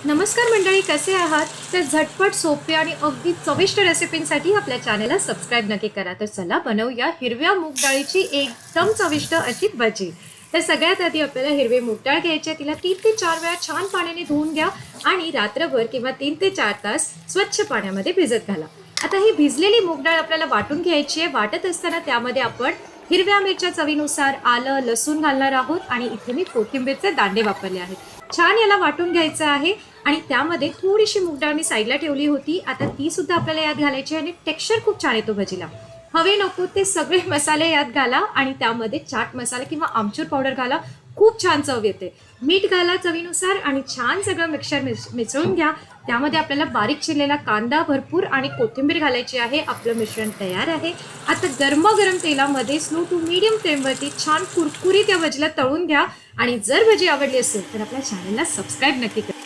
नमस्कार मंडळी, कसे आहात? तर झटपट सोपे आणि अगदी चविष्ट रेसिपींसाठी आपल्या चॅनलला सबस्क्राईब नक्की करा. तर चला बनवूया हिरव्या मूग डाळीची एकदम चविष्ट अशी भजी. तर सगळ्यात आधी आपल्याला हिरवे मूग डाळ घ्यायची आहे. तिला 3 ते 4 वेळा छान पाण्याने धुवून घ्या आणि रात्रभर किंवा 3 ते 4 तास स्वच्छ पाण्यामध्ये भिजत घाला. आता ही भिजलेली मूग डाळ आपल्याला वाटून घ्यायची आहे. वाटत असताना त्यामध्ये आपण हिरव्या मिरच्या चवीनुसार, आलं, लसूण घालणार आहोत आणि इथे मी कोथिंबीरचे दांडे वापरले आहेत. छान याला वाटून घ्यायचं आहे आणि त्यामध्ये थोडीशी मूग डाळ मी साईडला ठेवली होती. आता ती सुद्धा आपल्याला यात घालायची आहे आणि टेक्स्चर खूप छान येतो भजीला. हवे नको ते सगळे मसाले यात घाला आणि त्यामध्ये चाट मसाला किंवा आमचूर पावडर घाला. खूप छान चव येते. मीठ घाला चवीनुसार आणि छान सगळं मिसळून घ्या. त्यामध्ये आपल्याला बारीक चिरलेला कांदा भरपूर आणि कोथिंबीर घालायची आहे. आपलं मिश्रण तयार आहे. आता गरमागरम तेलामध्ये स्लो टू मीडियम फ्लेमवरती छान कुरकुरीत या भजीला तळून घ्या आणि जर भजी आवडली असेल तर आपल्या चॅनलला सबस्क्राईब नक्की करा.